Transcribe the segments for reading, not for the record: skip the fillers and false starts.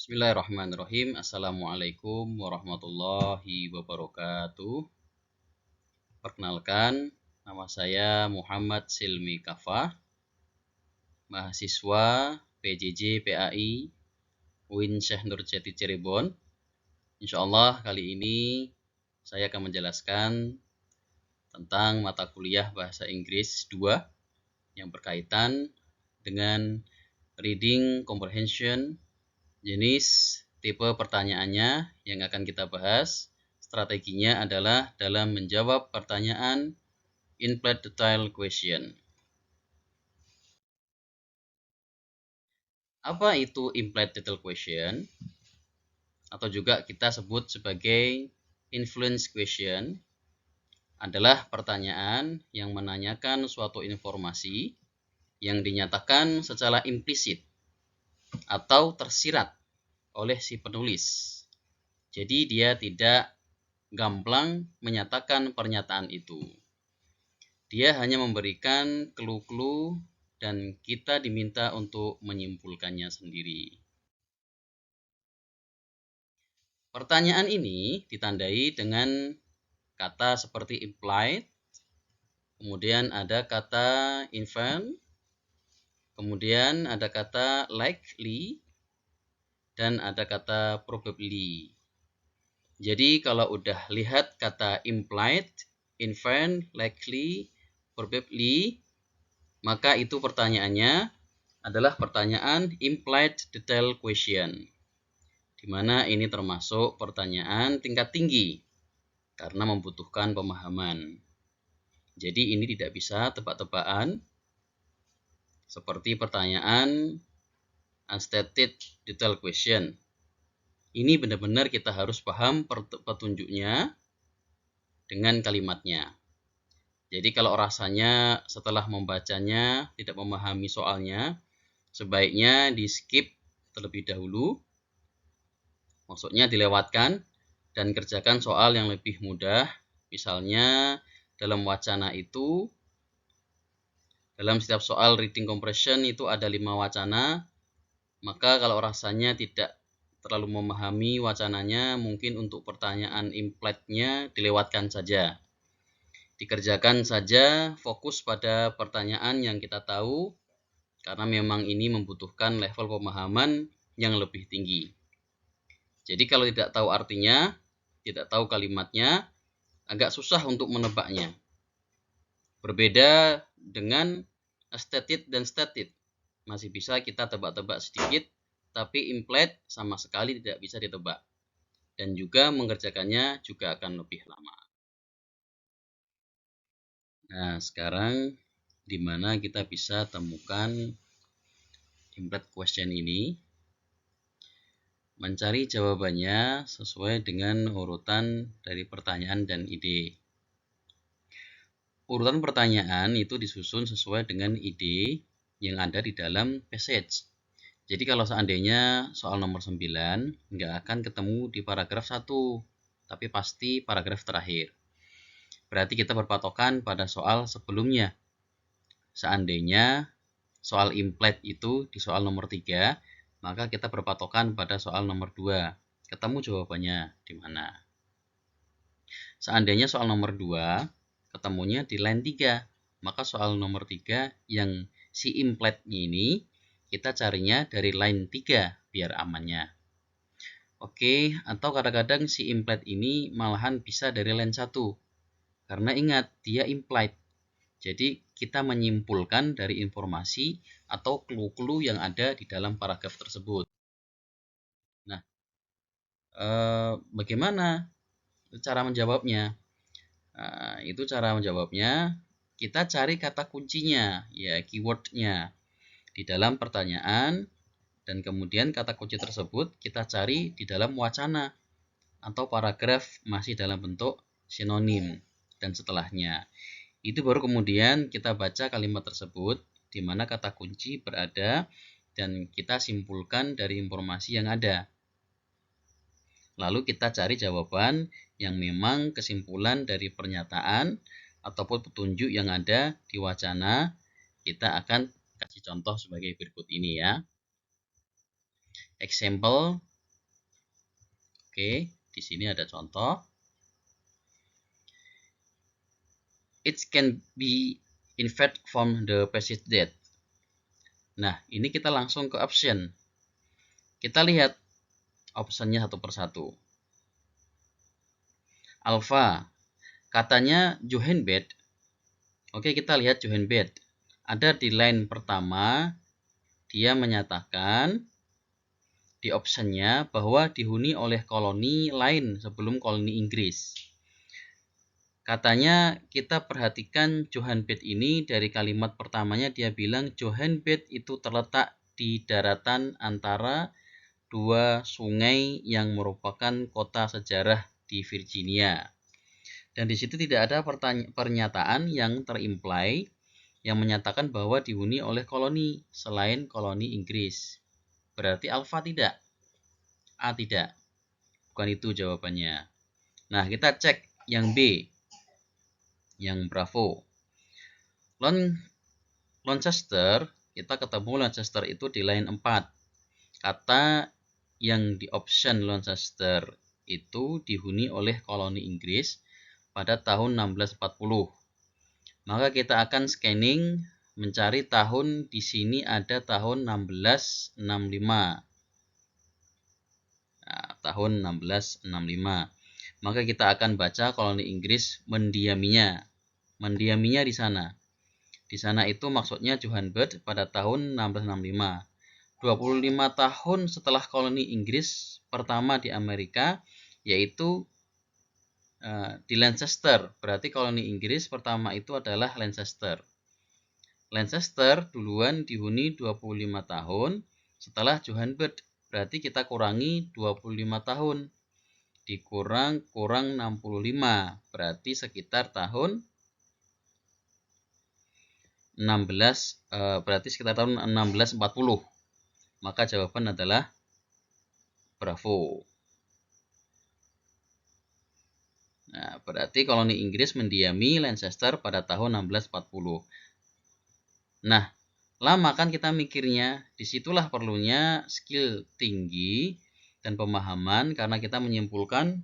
Bismillahirrahmanirrahim. Assalamualaikum warahmatullahi wabarakatuh. Perkenalkan, nama saya Muhammad Silmi Kafah, mahasiswa PJJ PAI UIN Syekh Nurjati Cirebon. Insyaallah kali ini saya akan menjelaskan tentang mata kuliah Bahasa Inggris 2 yang berkaitan dengan reading comprehension. Jenis tipe pertanyaannya yang akan kita bahas, strateginya adalah dalam menjawab pertanyaan in-flight detail question. Apa itu in-flight detail question? Atau juga kita sebut sebagai influence question, adalah pertanyaan yang menanyakan suatu informasi yang dinyatakan secara implisit atau tersirat oleh si penulis. Jadi dia tidak gamblang menyatakan pernyataan itu. Dia hanya memberikan clue-clue dan kita diminta untuk menyimpulkannya sendiri. Pertanyaan ini ditandai dengan kata seperti implied, kemudian ada kata inferred, kemudian ada kata likely, dan ada kata probably. Jadi kalau udah lihat kata implied, inferred, likely, probably, maka itu pertanyaannya adalah pertanyaan implied detail question, di mana ini termasuk pertanyaan tingkat tinggi karena membutuhkan pemahaman. Jadi ini tidak bisa tebak-tebakan seperti pertanyaan unstated detail question. Ini benar-benar kita harus paham petunjuknya dengan kalimatnya. Jadi kalau rasanya setelah membacanya tidak memahami soalnya, sebaiknya di skip terlebih dahulu, maksudnya dilewatkan dan kerjakan soal yang lebih mudah. Misalnya dalam wacana itu, dalam setiap soal reading comprehension itu ada 5 wacana, maka kalau rasanya tidak terlalu memahami wacananya, mungkin untuk pertanyaan implied-nya dilewatkan saja. Dikerjakan saja, fokus pada pertanyaan yang kita tahu, karena memang ini membutuhkan level pemahaman yang lebih tinggi. Jadi kalau tidak tahu artinya, tidak tahu kalimatnya, agak susah untuk menebaknya. Berbeda dengan stated dan stated. Masih bisa kita tebak-tebak sedikit, tapi implied sama sekali tidak bisa ditebak. Dan juga mengerjakannya juga akan lebih lama. Nah, sekarang di mana kita bisa temukan implied question ini? Mencari jawabannya sesuai dengan urutan dari pertanyaan dan ide. Urutan pertanyaan itu disusun sesuai dengan ide yang ada di dalam passage. Jadi kalau seandainya soal nomor 9 nggak akan ketemu di paragraf 1, tapi pasti paragraf terakhir. Berarti kita berpatokan pada soal sebelumnya. Seandainya soal implied itu di soal nomor 3, maka kita berpatokan pada soal nomor 2. Ketemu jawabannya di mana. Seandainya soal nomor 2 ketemunya di line 3, maka soal nomor 3 yang si implied-nya ini kita carinya dari line 3 biar amannya. Oke, atau kadang-kadang si implied ini malahan bisa dari line 1. Karena ingat, dia implied. Jadi kita menyimpulkan dari informasi atau clue-clue yang ada di dalam paragraf tersebut. Nah, bagaimana cara menjawabnya? Nah, itu cara menjawabnya, kita cari kata kuncinya, ya keywordnya di dalam pertanyaan, dan kemudian kata kunci tersebut kita cari di dalam wacana atau paragraf masih dalam bentuk sinonim dan setelahnya. Itu baru kemudian kita baca kalimat tersebut di mana kata kunci berada dan kita simpulkan dari informasi yang ada. Lalu kita cari jawaban yang memang kesimpulan dari pernyataan ataupun petunjuk yang ada di wacana. Kita akan kasih contoh sebagai berikut ini ya. Example, Oke, di sini ada contoh. It can be inferred from the passage date. Nah, ini kita langsung ke option. Kita lihat optionnya satu persatu. Alpha, katanya Johanbed. Oke, kita lihat Johanbed. Ada di line pertama, dia menyatakan di optionnya bahwa dihuni oleh koloni lain sebelum koloni Inggris. Katanya kita perhatikan Johanbed ini dari kalimat pertamanya dia bilang Johanbed itu terletak di daratan antara dua sungai yang merupakan kota sejarah di Virginia. Dan di situ tidak ada pernyataan yang terimply yang menyatakan bahwa dihuni oleh koloni selain koloni Inggris. Berarti alfa tidak. A tidak. Bukan itu jawabannya. Nah, kita cek yang B. Yang Bravo. Launceston, kita ketemu Launceston itu di line 4. Kata yang di option Launceston itu dihuni oleh koloni Inggris pada tahun 1640. Maka kita akan scanning mencari tahun. Di sini ada tahun 1665. Nah, tahun 1665. Maka kita akan baca koloni Inggris mendiaminya. Mendiaminya di sana. Di sana itu maksudnya Johanbed pada tahun 1665. 25 tahun setelah koloni Inggris pertama di Amerika, yaitu di Lancaster. Berarti koloni Inggris pertama itu adalah Lancaster. Lancaster duluan dihuni 25 tahun setelah Johanbed. Berarti kita kurangi 25 tahun. Kurang 65, berarti sekitar tahun 1640. Maka jawaban adalah Bravo. Nah, berarti koloni Inggris mendiami Lancaster pada tahun 1640. Nah, lama kan kita mikirnya, disitulah perlunya skill tinggi dan pemahaman karena kita menyimpulkan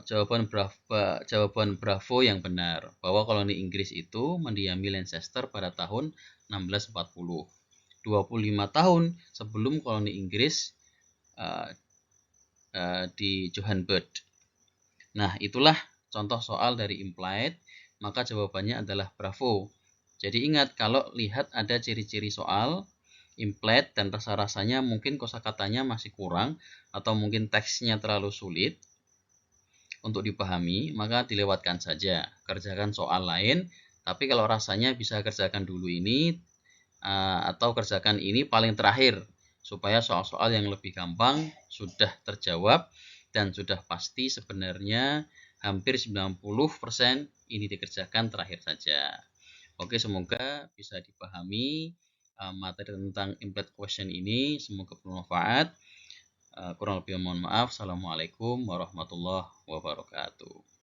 jawaban Bravo yang benar, bahwa koloni Inggris itu mendiami Lancaster pada tahun 1640. 25 tahun sebelum koloni Inggris di Johanbed. Nah, itulah contoh soal dari implied, maka jawabannya adalah Bravo. Jadi ingat, kalau lihat ada ciri-ciri soal implied dan rasa-rasanya mungkin kosakatanya masih kurang atau mungkin teksnya terlalu sulit untuk dipahami, maka dilewatkan saja. Kerjakan soal lain, tapi kalau rasanya bisa kerjakan dulu ini atau kerjakan ini paling terakhir supaya soal-soal yang lebih gampang sudah terjawab dan sudah pasti sebenarnya hampir 90% ini dikerjakan terakhir saja. Oke, semoga bisa dipahami materi tentang implied question ini. Semoga bermanfaat. Kurang lebih mohon maaf. Assalamualaikum warahmatullahi wabarakatuh.